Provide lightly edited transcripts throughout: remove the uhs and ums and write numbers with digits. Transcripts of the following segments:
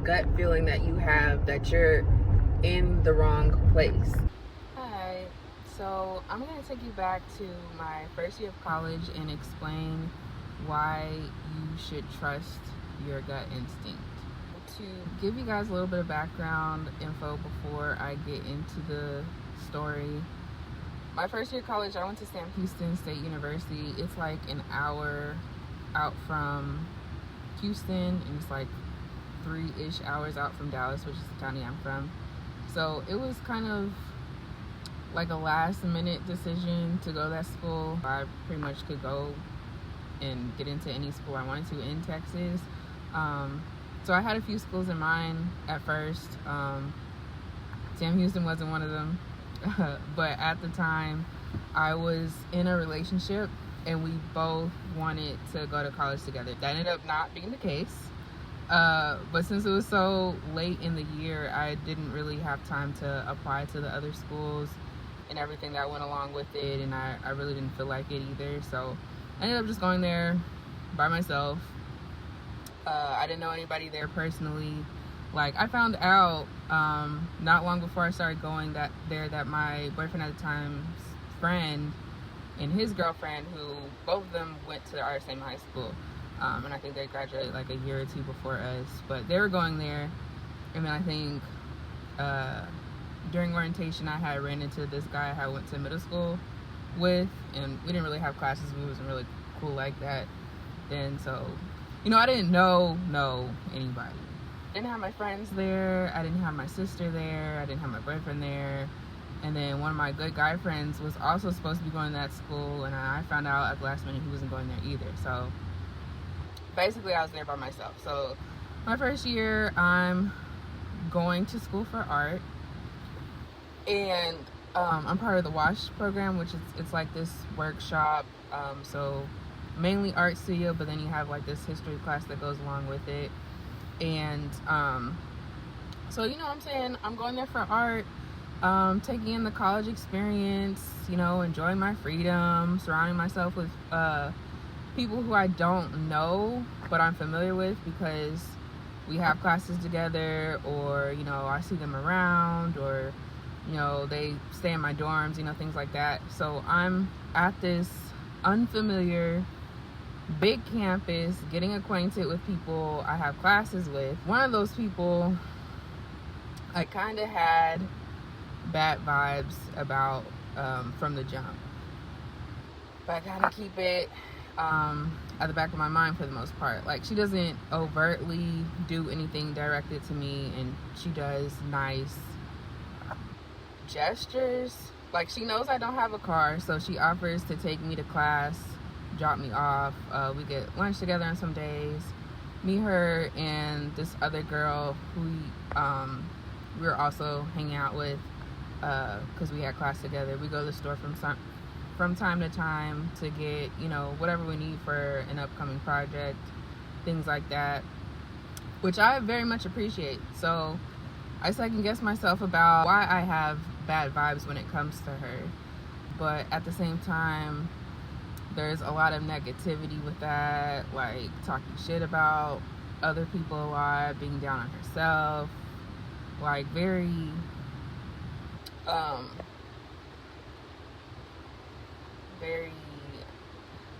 gut feeling that you have that you're in the wrong place. Hi, so I'm going to take you back to my first year of college and explain why you should trust your gut instinct. To give you guys a little bit of background info before I get into the story, my first year of college, I went to Sam Houston State University. It's like an hour out from Houston, and it's like 3-ish hours out from Dallas, which is the county I'm from. So it was kind of like a last minute decision to go to that school. I pretty much could go and get into any school I wanted to in Texas. So I had a few schools in mind at first. Sam Houston wasn't one of them. But at the time, I was in a relationship and we both wanted to go to college together. That ended up not being the case. But since it was so late in the year, I didn't really have time to apply to the other schools and everything that went along with it. And I really didn't feel like it either. So I ended up just going there by myself. I didn't know anybody there personally. Like, I found out not long before I started going that my boyfriend at the time's friend and his girlfriend, who both of them went to our same high school, and I think they graduated like a year or two before us, but they were going there. And then I think during orientation I had ran into this guy I went to middle school with, and we didn't really have classes. We wasn't really cool like that then, so I didn't know anybody. I didn't have my friends there. I didn't have my sister there. I didn't have my boyfriend there. And then one of my good guy friends was also supposed to be going to that school, and I found out at the last minute he wasn't going there either. So basically I was there by myself. So my first year, I'm going to school for art, and I'm part of the WASH program, which it's like this workshop. So mainly art studio, but then you have like this history class that goes along with it. And so what I'm saying, I'm going there for art, taking in the college experience, enjoying my freedom, surrounding myself with people who I don't know but I'm familiar with because we have classes together, or I see them around, or they stay in my dorms, things like that. So I'm at this unfamiliar big campus, getting acquainted with people I have classes with. One of those people I kind of had bad vibes about from the jump, but I kind of keep it at the back of my mind for the most part. Like, she doesn't overtly do anything directed to me, and she does nice gestures. Like, she knows I don't have a car, so she offers to take me to class, drop me off. We get lunch together on some days. Me, her, and this other girl who we were also hanging out with because we had class together. We go to the store from time to time to get whatever we need for an upcoming project, things like that, which I very much appreciate. So I second guess myself about why I have bad vibes when it comes to her, but at the same time, there's a lot of negativity with that, like talking shit about other people a lot, being down on herself, like very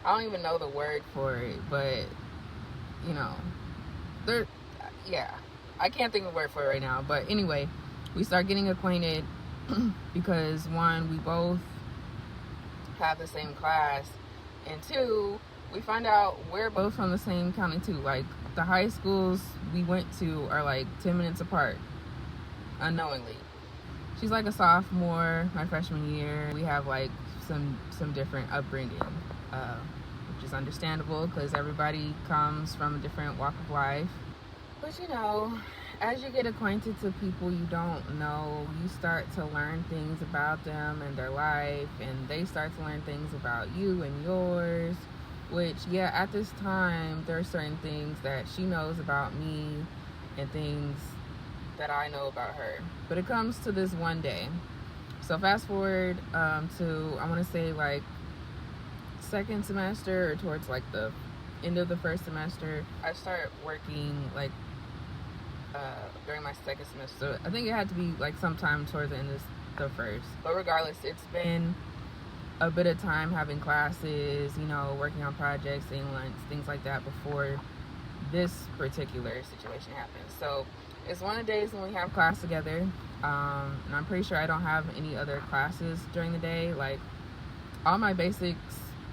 I don't even know the word for it, but I can't think of a word for it right now. But anyway, we start getting acquainted because one, we both have the same class, and two, we find out we're both from the same county too. Like, the high schools we went to are like 10 minutes apart, unknowingly. She's like a sophomore, my freshman year. We have like some different upbringing, which is understandable because everybody comes from a different walk of life. But as you get acquainted to people you don't know, you start to learn things about them and their life, and they start to learn things about you and yours, which, at this time, there are certain things that she knows about me and things that I know about her. But it comes to this one day. So fast forward to, I want to say, like, second semester or towards, like, the end of the first semester, I start working, like, during my second semester. I think it had to be like sometime towards the end of the first. But regardless, it's been a bit of time having classes, you know, working on projects, seeing lunch, things like that before this particular situation happens. So it's one of the days when we have class together, and I'm pretty sure I don't have any other classes during the day. Like all my basics,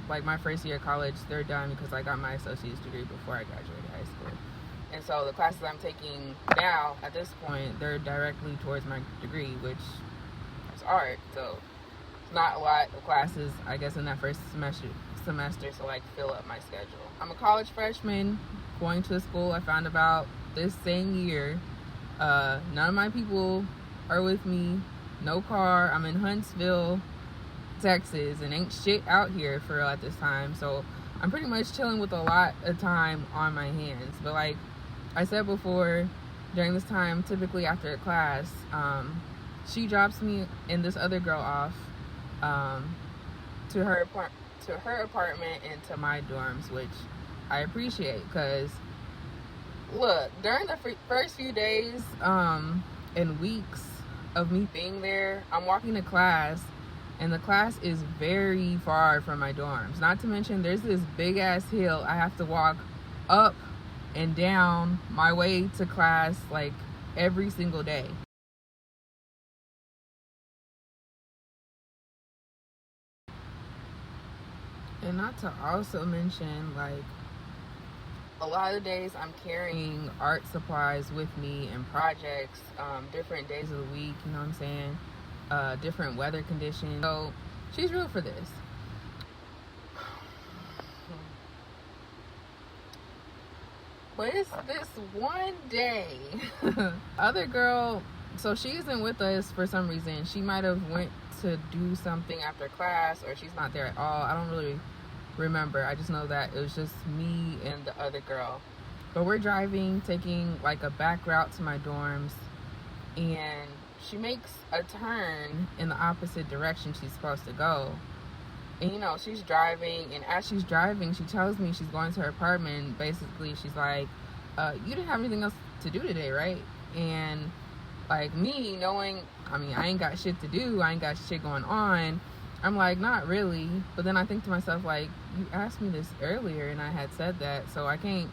like my first year of college, they're done because I got my associate's degree before I graduated high school. And so the classes I'm taking now at this point, they're directly towards my degree, which is art. So it's not a lot of classes, I guess, in that first semester to like fill up my schedule. I'm a college freshman going to a school I found about this same year. None of my people are with me. No car. I'm in Huntsville, Texas, and ain't shit out here for real at this time. So I'm pretty much chilling with a lot of time on my hands. But like I said before, during this time, typically after a class, she drops me and this other girl off to her apartment and to my dorms, which I appreciate, because look, during the first few days and weeks of me being there, I'm walking to class and the class is very far from my dorms. Not to mention there's this big ass hill I have to walk up and down my way to class like every single day. And not to also mention, like, a lot of the days I'm carrying art supplies with me and projects, different days of the week, you know what I'm saying? Different weather conditions. So she's real for this. But it's this one day. Other girl, so she isn't with us for some reason. She might have went to do something after class, or she's not there at all. I don't really remember. I just know that it was just me and the other girl. But we're driving, taking like a back route to my dorms, and she makes a turn in the opposite direction she's supposed to go. And you know, she's driving, and as she's driving, she tells me she's going to her apartment, and basically she's like, you didn't have anything else to do today, right? And like me knowing, I mean, I ain't got shit to do, I ain't got shit going on, I'm like, not really. But then I think to myself, like, you asked me this earlier and I had said that, so I can't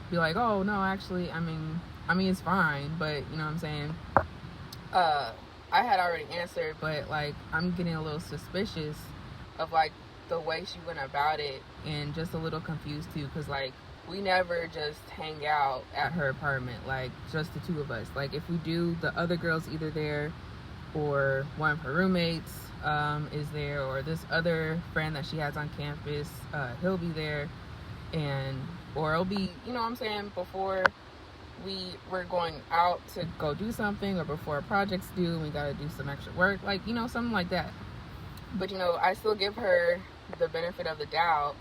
be like, oh no, actually, I mean it's fine, but you know what I'm saying? I had already answered, but like I'm getting a little suspicious of like the way she went about it, and just a little confused too, because like we never just hang out at her apartment, like just the two of us. Like if we do, the other girl's either there, or one of her roommates is there, or this other friend that she has on campus, he'll be there, and or it'll be, you know what I'm saying, before we're going out to go do something, or before a project's due and we gotta do some extra work, like, you know, something like that. But you know, I still give her the benefit of the doubt.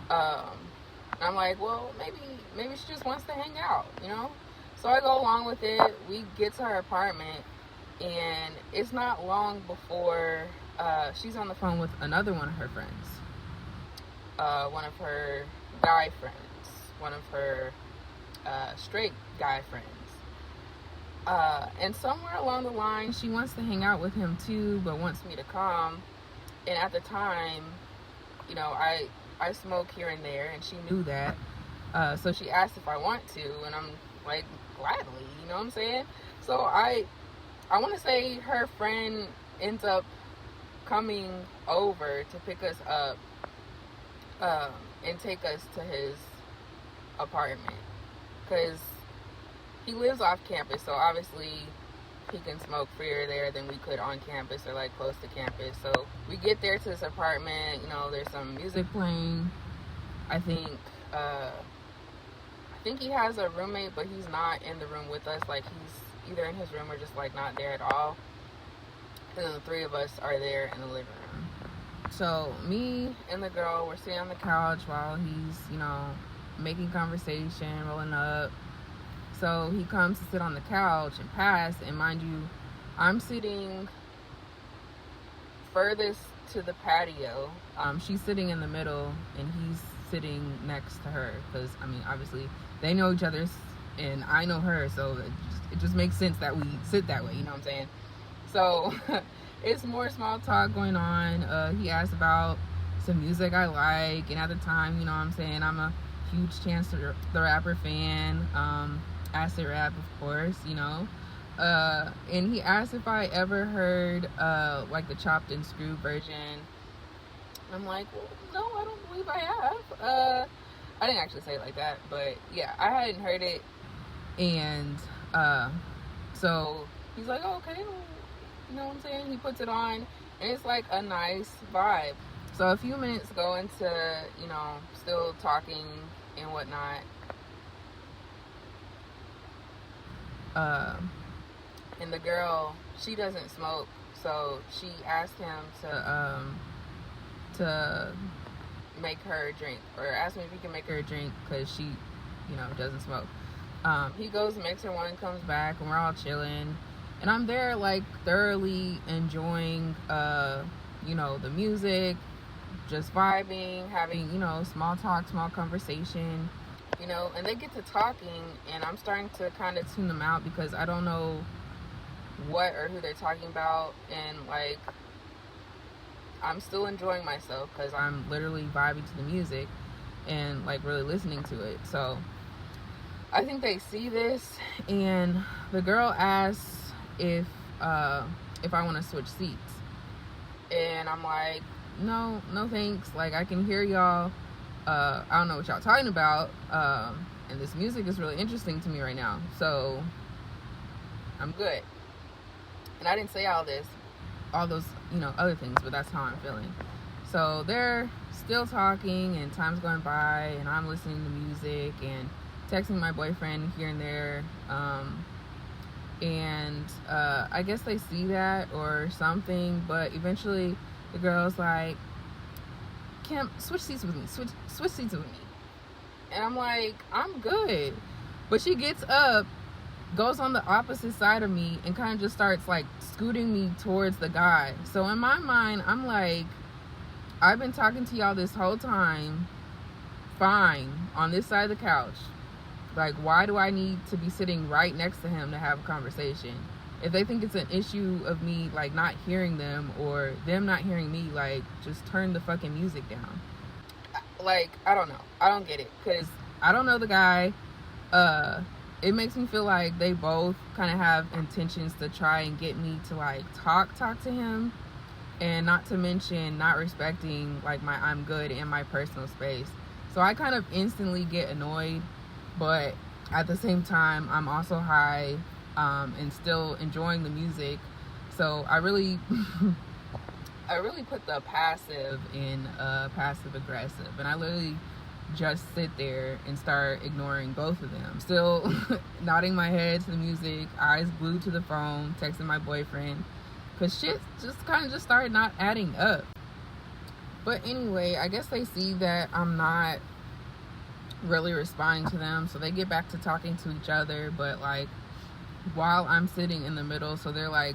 I'm like, well, maybe she just wants to hang out, you know? So I go along with it. We get to her apartment, and it's not long before she's on the phone with another one of her friends, one of her guy friends, one of her straight guy friends. And somewhere along the line, she wants to hang out with him too, but wants me to come. And at the time, you know, I smoke here and there, and she knew that. So she asked if I want to, and I'm like, gladly, you know what I'm saying? So I want to say her friend ends up coming over to pick us up and take us to his apartment, because he lives off campus, so obviously he can smoke freer there than we could on campus or like close to campus. So we get there to this apartment, you know, there's some music playing. I think he has a roommate, but he's not in the room with us. Like he's either in his room or just like not there at all. And then the three of us are there in the living room. So me and the girl, we're sitting on the couch while he's, you know, making conversation, rolling up. So he comes to sit on the couch and pass, and mind you, I'm sitting furthest to the patio. She's sitting in the middle, and he's sitting next to her, because I mean, obviously they know each other's and I know her, so it just makes sense that we sit that way, you know what I'm saying? So it's more small talk going on. He asked about some music I like, and at the time, you know what I'm saying, I'm a huge Chance the Rapper fan, acid rap, of course, you know. And he asked if I ever heard like the chopped and screwed version. I'm like, well, no, I don't believe I have. I didn't actually say it like that, but yeah, I hadn't heard it. And so he's like, oh, okay, well, you know what I'm saying? He puts it on, and it's like a nice vibe. So a few minutes go into, you know, still talking and whatnot. And the girl, she doesn't smoke, so she asked him to make her a drink, or asked me if he can make her a drink because she, you know, doesn't smoke. He goes and makes her one, comes back, and we're all chilling, and I'm there like thoroughly enjoying you know, the music, just vibing, having, you know, small talk, small conversation, you know. And they get to talking, and I'm starting to kind of tune them out because I don't know what or who they're talking about, and like I'm still enjoying myself because I'm literally vibing to the music and like really listening to it. So I think they see this, and the girl asks if I want to switch seats, and I'm like, no thanks, like I can hear y'all, I don't know what y'all talking about, and this music is really interesting to me right now, so I'm good. And I didn't say all those, you know, other things, but that's how I'm feeling. So they're still talking, and time's going by, and I'm listening to music and texting my boyfriend here and there. And I guess they see that or something, but eventually the girl's like, Kim, switch seats with me, switch seats with me. And I'm like, I'm good. But she gets up, goes on the opposite side of me, and kind of just starts like scooting me towards the guy. So in my mind, I'm like, I've been talking to y'all this whole time fine on this side of the couch. Like, why do I need to be sitting right next to him to have a conversation? If they think it's an issue of me like not hearing them, or them not hearing me, like just turn the fucking music down. Like, I don't know, I don't get it, because I don't know the guy. It makes me feel like they both kind of have intentions to try and get me to like talk to him, and not to mention not respecting like my I'm good in my personal space. So I kind of instantly get annoyed, but at the same time I'm also high, and still enjoying the music. So I really put the passive in passive aggressive, and I literally just sit there and start ignoring both of them, still nodding my head to the music, eyes glued to the phone, texting my boyfriend, because shit just kind of just started not adding up. But anyway, I guess they see that I'm not really responding to them, so they get back to talking to each other, but like while I'm sitting in the middle, so they're like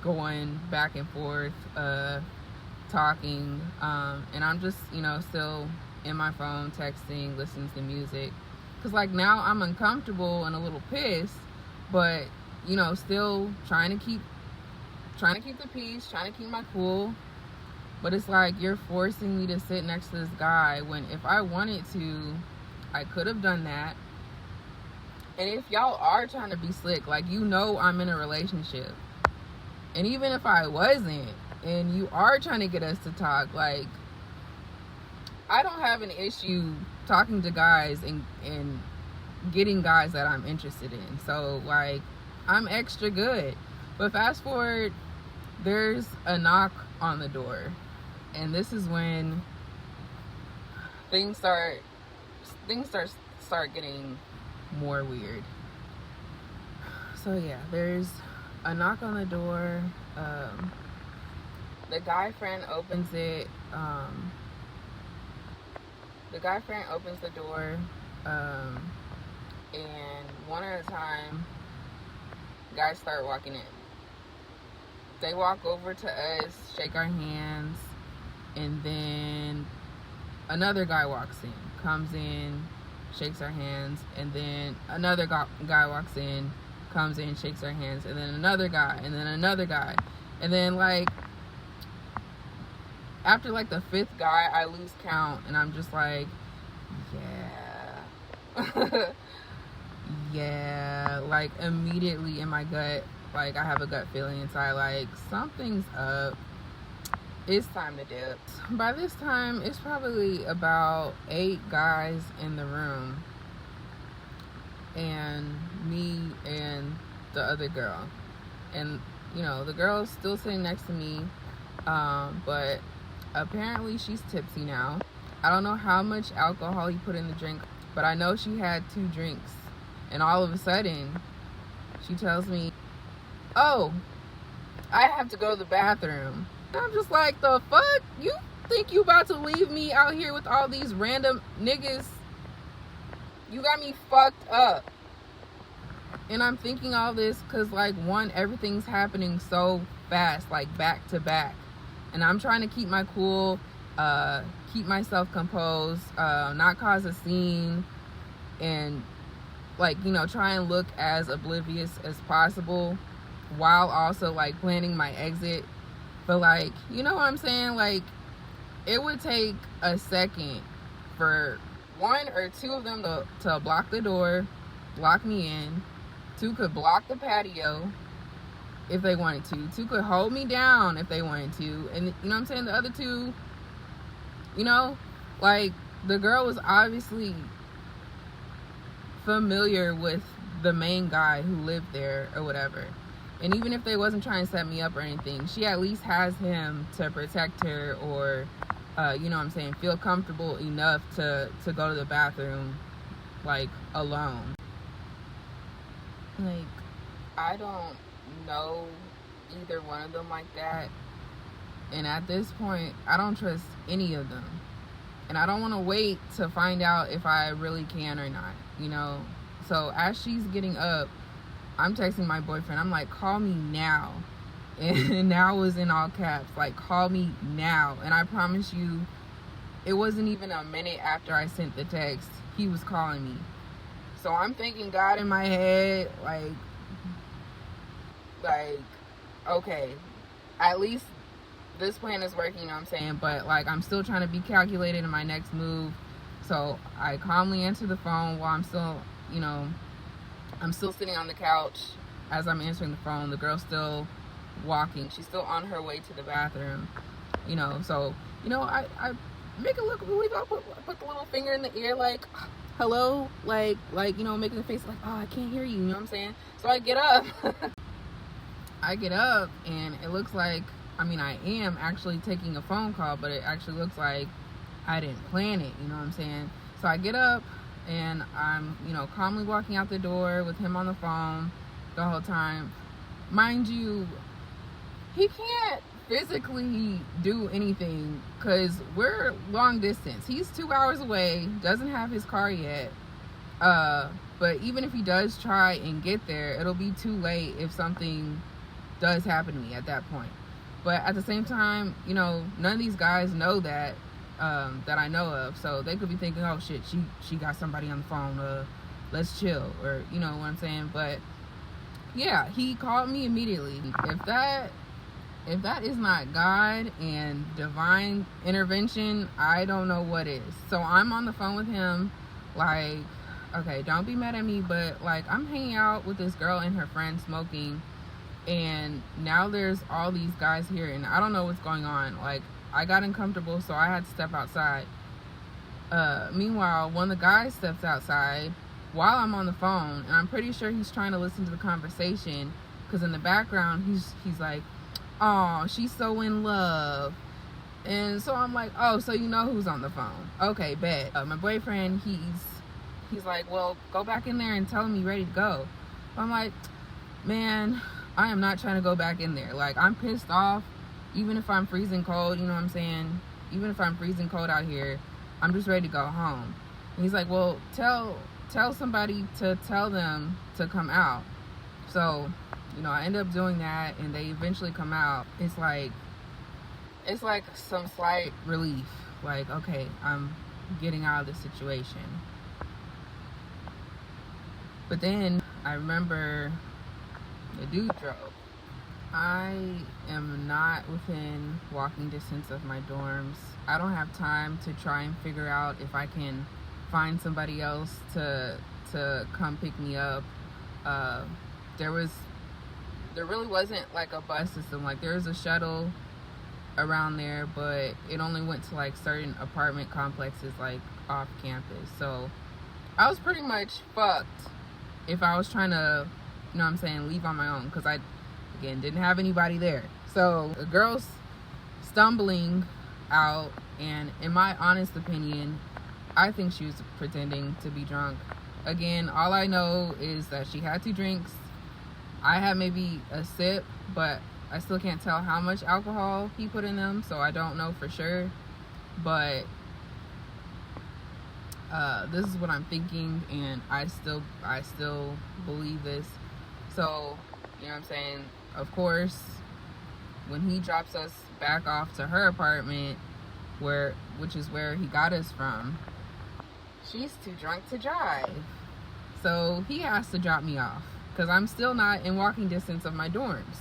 going back and forth, talking, and I'm just, you know, still in my phone texting, listening to music, because like now I'm uncomfortable and a little pissed, but you know, still trying to keep the peace, trying to keep my cool. But it's like, you're forcing me to sit next to this guy, when if I wanted to, I could have done that. And if y'all are trying to be slick, like, you know I'm in a relationship, and even if I wasn't, and you are trying to get us to talk, like, I don't have an issue talking to guys and getting guys that I'm interested in. So like, I'm extra good. But fast forward, there's a knock on the door, and this is when things start getting more weird. So yeah, there's a knock on the door. The guy friend opens it. The guy friend opens the door, and one at a time, guys start walking in. They walk over to us, shake our hands, and then another guy walks in, comes in, shakes our hands, and then another guy walks in, comes in, shakes our hands, and then another guy, and then another guy, and then like after like the fifth guy, I lose count, and I'm just like, yeah. Yeah, like immediately in my gut, like I have a gut feeling inside, like something's up, it's time to dip. By this time, it's probably about 8 guys in the room, and me and the other girl, and you know, the girl's still sitting next to me, but apparently she's tipsy now. I don't know how much alcohol he put in the drink, but I know she had 2 drinks, and all of a sudden she tells me, oh, I have to go to the bathroom. And I'm just like, the fuck? You think you about to leave me out here with all these random niggas? You got me fucked up. And I'm thinking all this because, like, one, everything's happening so fast, like back to back, and I'm trying to keep my cool, keep myself composed, not cause a scene, and like, you know, try and look as oblivious as possible while also like planning my exit. But like, you know what I'm saying, like it would take a second for 1 or 2 of them to block the door, lock me in. 2 could block the patio if they wanted to. 2 could hold me down if they wanted to. And you know what I'm saying, the other 2, you know, like the girl was obviously familiar with the main guy who lived there or whatever. And even if they wasn't trying to set me up or anything, she at least has him to protect her, or you know what I'm saying, feel comfortable enough to go to the bathroom like alone. Like, I don't know either one of them like that, and at this point I don't trust any of them, and I don't want to wait to find out if I really can or not, you know. So as she's getting up, I'm texting my boyfriend. I'm like, call me now. And now was in all caps, like, call me now. And I promise you, it wasn't even a minute after I sent the text, he was calling me. So I'm thanking God in my head, like, okay, at least this plan is working, you know what I'm saying? But like, I'm still trying to be calculated in my next move. So I calmly answer the phone while I'm still, you know, I'm still sitting on the couch as I'm answering the phone. The girl's still walking. She's still on her way to the bathroom, you know. So, you know, I make it look really good. Put the little finger in the ear, like, hello, like, you know, making the face like, oh, I can't hear you, you know what I'm saying? So I get up. I get up, and it looks like, I mean, I am actually taking a phone call, but it actually looks like I didn't plan it, you know what I'm saying? So I get up, and I'm, you know, calmly walking out the door with him on the phone the whole time. Mind you, he can't physically do anything because we're long distance. He's 2 hours away, doesn't have his car yet. But even if he does try and get there, it'll be too late if something does happen to me at that point. But at the same time, you know, none of these guys know that that I know of, so they could be thinking, oh shit, she got somebody on the phone, let's chill, or you know what I'm saying. But yeah, he called me immediately. If that is not God and divine intervention, I don't know what is. So I'm on the phone with him, like, okay, don't be mad at me, but like, I'm hanging out with this girl and her friend smoking, and now there's all these guys here, and I don't know what's going on. Like, I got uncomfortable, so I had to step outside. Meanwhile, one of the guys steps outside while I'm on the phone, and I'm pretty sure he's trying to listen to the conversation, because in the background he's like, oh, she's so in love. And so I'm like, oh, so you know who's on the phone? Okay, bet. My boyfriend, he's like, well, go back in there and tell him you're ready to go. I'm like, man, I am not trying to go back in there. Like, I'm pissed off. Even if I'm freezing cold, you know what I'm saying? Even if I'm freezing cold out here, I'm just ready to go home. And he's like, well, tell somebody to tell them to come out. So, you know, I end up doing that, and they eventually come out. It's like some slight relief. Like, okay, I'm getting out of the situation. But then I remember the dude drove. I am not within walking distance of my dorms. I don't have time to try and figure out if I can find somebody else to come pick me up. There really wasn't like a bus system. Like, there was a shuttle around there, but it only went to like certain apartment complexes like off campus. So I was pretty much fucked if I was trying to, you know what I'm saying, leave on my own, because I, again, didn't have anybody there. So the girl's stumbling out, and in my honest opinion, I think she was pretending to be drunk. Again, all I know is that she had 2 drinks. I had maybe a sip, but I still can't tell how much alcohol he put in them, so I don't know for sure. But this is what I'm thinking, and I still believe this. So, you know what I'm saying? Of course, when he drops us back off to her apartment, which is where he got us from, she's too drunk to drive. So he has to drop me off, because I'm still not in walking distance of my dorms.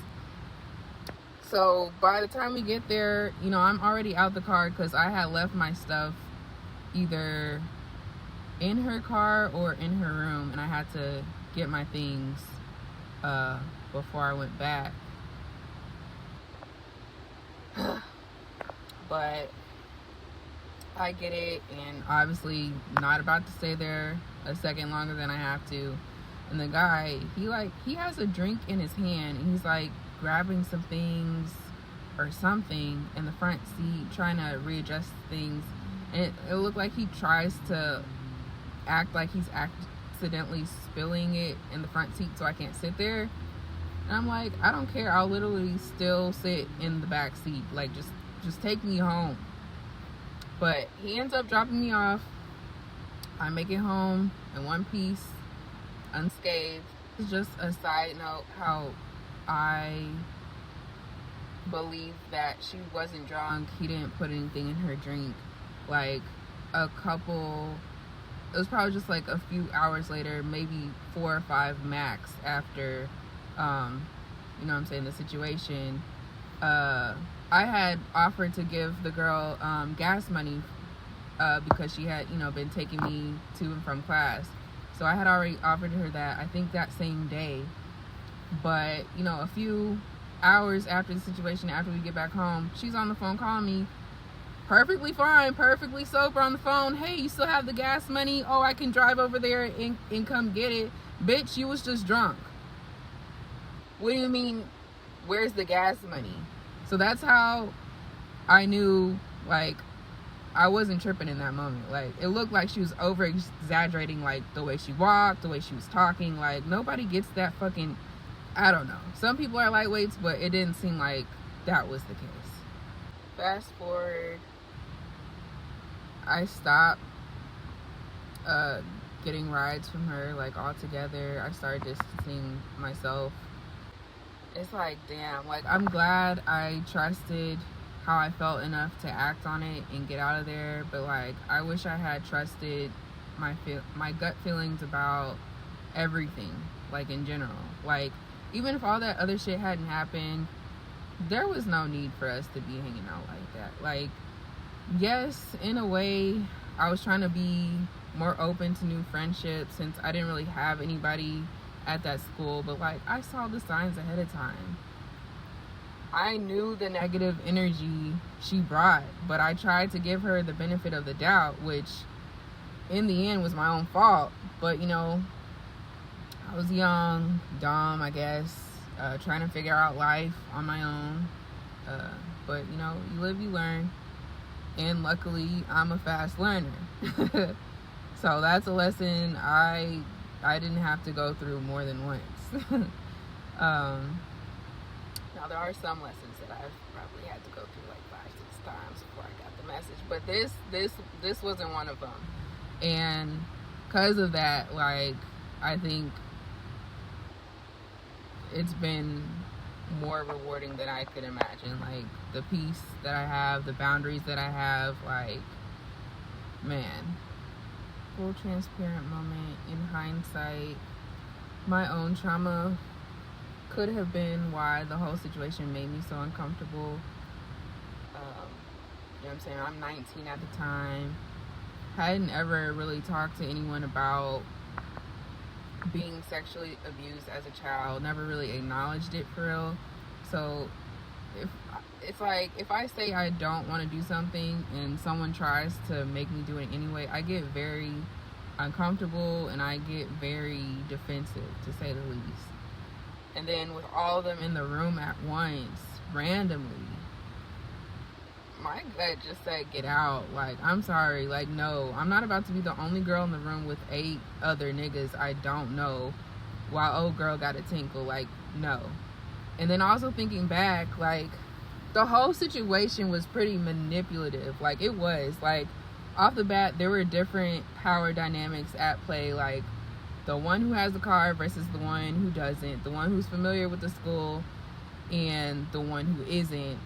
So by the time we get there, you know, I'm already out the car, because I had left my stuff either in her car or in her room, and I had to get my things before I went back. But I get it, and obviously not about to stay there a second longer than I have to. And the guy, he has a drink in his hand, and he's like grabbing some things or something in the front seat, trying to readjust things. And it looked like he tries to act like he's accidentally spilling it in the front seat so I can't sit there. And I'm like, I don't care, I'll literally still sit in the back seat. Like, just take me home. But he ends up dropping me off. I make it home in one piece, unscathed. It's just a side note how I believe that she wasn't drunk. He didn't put anything in her drink. Like, it was probably just like a few hours later, maybe 4 or 5 max after, you know what I'm saying, the situation. I had offered to give the girl gas money because she had, you know, been taking me to and from class. So I had already offered her that, I think that same day. But, you know, a few hours after the situation, after we get back home, she's on the phone calling me, perfectly fine, perfectly sober on the phone. Hey, you still have the gas money? Oh, I can drive over there and come get it. Bitch, you was just drunk. What do you mean, where's the gas money? So that's how I knew, like, I wasn't tripping in that moment. Like, it looked like she was over exaggerating, like, the way she walked, the way she was talking. Like, nobody gets that fucking, I don't know. Some people are lightweights, but it didn't seem like that was the case. Fast forward, I stopped getting rides from her, like, altogether. I started distancing myself. It's like, damn, like, I'm glad I trusted how I felt enough to act on it and get out of there, but, like, I wish I had trusted my gut feelings about everything, like, in general. Like, even if all that other shit hadn't happened, there was no need for us to be hanging out like that. Like, yes, in a way, I was trying to be more open to new friendships since I didn't really have anybody at that school, but, like, I saw the signs ahead of time. I knew the negative energy she brought, but I tried to give her the benefit of the doubt, which in the end was my own fault. But, you know, I was young, dumb, I guess, trying to figure out life on my own. But, you know, you live, you learn. And luckily, I'm a fast learner. So that's a lesson I didn't have to go through more than once. Now, there are some lessons that I've probably had to go through like 5-6 times before I got the message. But this wasn't one of them. And because of that, like, I think it's been more rewarding than I could imagine. Like, the peace that I have, the boundaries that I have, like, man, full transparent moment in hindsight. my own trauma could have been why the whole situation made me so uncomfortable. You know what I'm saying? I'm 19 at the time. Hadn't ever really talked to anyone about being sexually abused as a child. Never really acknowledged it for real. So it's like if I say I don't want to do something and someone tries to make me do it anyway, I get very uncomfortable and I get very defensive, to say the least. And then with all of them in the room at once, randomly, my gut just said, get out. Like, I'm sorry. Like, no, I'm not about to be the only girl in the room with 8 other niggas I don't know while old girl got a tinkle. Like, no. And then also thinking back, like, the whole situation was pretty manipulative. Like, it was. Like, off the bat, there were different power dynamics at play. Like, the one who has the car versus the one who doesn't. The one who's familiar with the school and the one who isn't.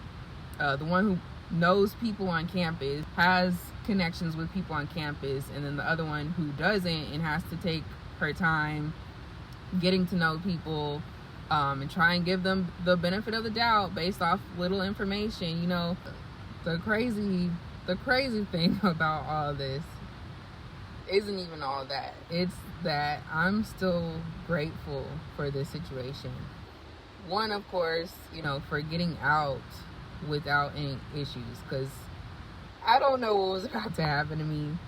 The one who knows people on campus, has connections with people on campus, and then the other one who doesn't and has to take her time getting to know people, and try and give them the benefit of the doubt based off little information. You know, the crazy thing about all of this isn't even all that. It's that I'm still grateful for this situation. One, of course, you know, for getting out without any issues, because I don't know what was about to happen to me.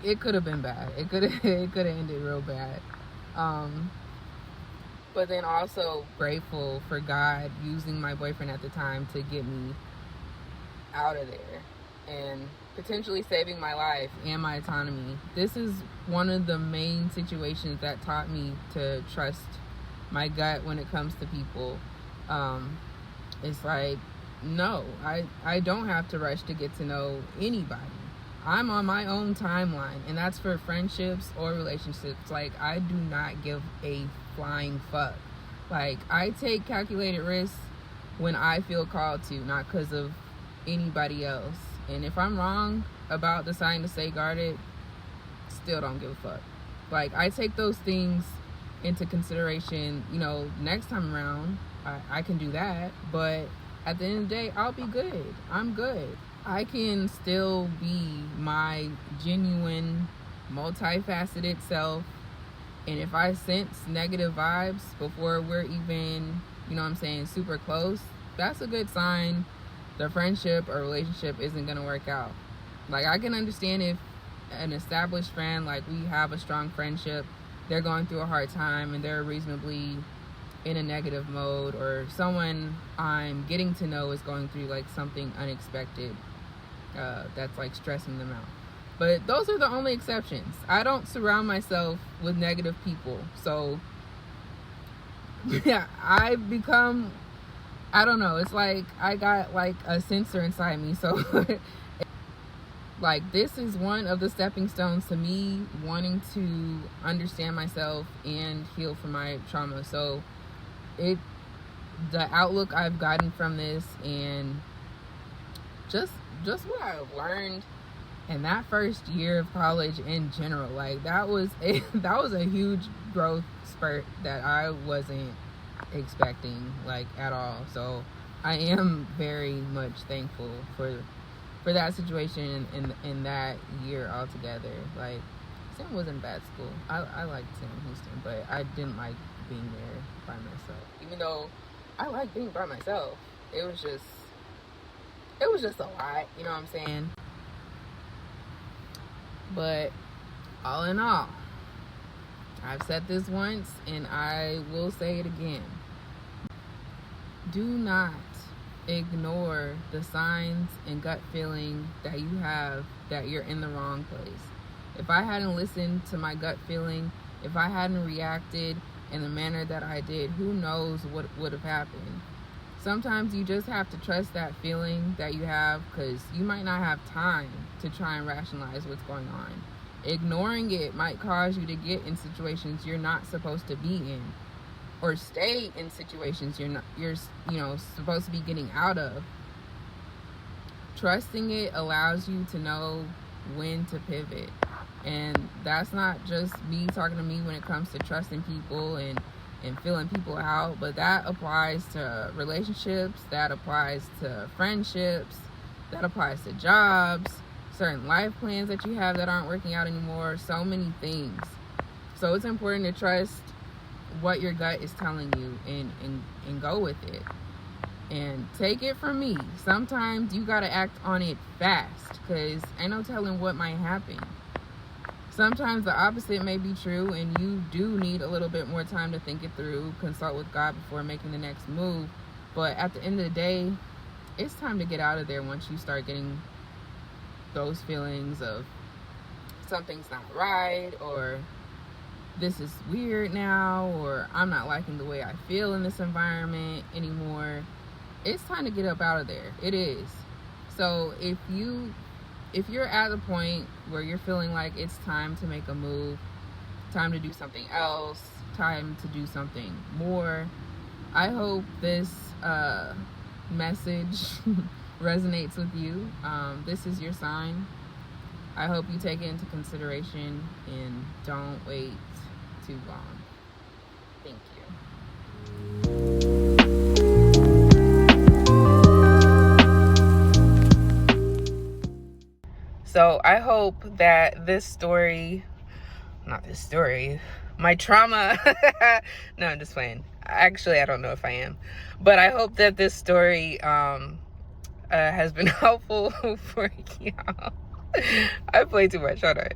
It could have been bad. It could have ended real bad. But then also grateful for God using my boyfriend at the time to get me out of there and potentially saving my life and my autonomy. This is one of the main situations that taught me to trust my gut when it comes to people. It's like, no, I don't have to rush to get to know anybody. I'm on my own timeline, and that's for friendships or relationships. Like, I do not give a flying fuck. Like, I take calculated risks when I feel called to, not because of anybody else. And if I'm wrong about deciding to stay guarded, still don't give a fuck. Like, I take those things into consideration. You know, next time around I can do that, but at the end of the day, I'll be good. I'm good. I can still be my genuine, multifaceted self, and if I sense negative vibes before we're even, you know what I'm saying, super close, that's a good sign the friendship or relationship isn't gonna work out. Like, I can understand if an established friend, like, we have a strong friendship, they're going through a hard time and they're reasonably in a negative mode, or someone I'm getting to know is going through like something unexpected that's like stressing them out. But those are the only exceptions. I don't surround myself with negative people. So yeah, I've become, I don't know, it's like I got like a sensor inside me. So like, this is one of the stepping stones to me wanting to understand myself and heal from my trauma. So the outlook I've gotten from this, and just what I've learned in that first year of college in general, like, that was a huge growth spurt that I wasn't expecting, like, at all. So I am very much thankful for that situation in that year altogether. Like, Sam wasn't a bad school. I liked Sam Houston, but I didn't like being there by myself. Even though I like being by myself, it was just a lot, you know what I'm saying? But all in all, I've said this once and I will say it again. Do not ignore the signs and gut feeling that you have that you're in the wrong place. If I hadn't listened to my gut feeling, if I hadn't reacted in the manner that I did, who knows what would have happened. Sometimes you just have to trust that feeling that you have, because you might not have time to try and rationalize what's going on. Ignoring it might cause you to get in situations you're not supposed to be in, or stay in situations you're supposed to be getting out of. Trusting it allows you to know when to pivot. And that's not just me talking to me when it comes to trusting people and feeling people out, but that applies to relationships, that applies to friendships, that applies to jobs, certain life plans that you have that aren't working out anymore, so many things. So it's important to trust what your gut is telling you and go with it. And take it from me, sometimes you gotta act on it fast, because ain't no telling what might happen. Sometimes the opposite may be true, and you do need a little bit more time to think it through, consult with God before making the next move. But at the end of the day, it's time to get out of there once you start getting those feelings of something's not right, or this is weird now, or I'm not liking the way I feel in this environment anymore. It's time to get up out of there. It is. So if you're at the point where you're feeling like it's time to make a move, time to do something else, time to do something more, I hope this message resonates with you. This is your sign. I hope you take it into consideration and don't wait too long. Thank you. So I hope that my trauma, no, I'm just playing. Actually, I don't know if I am, but I hope that this story has been helpful for y'all. I play too much, hold on.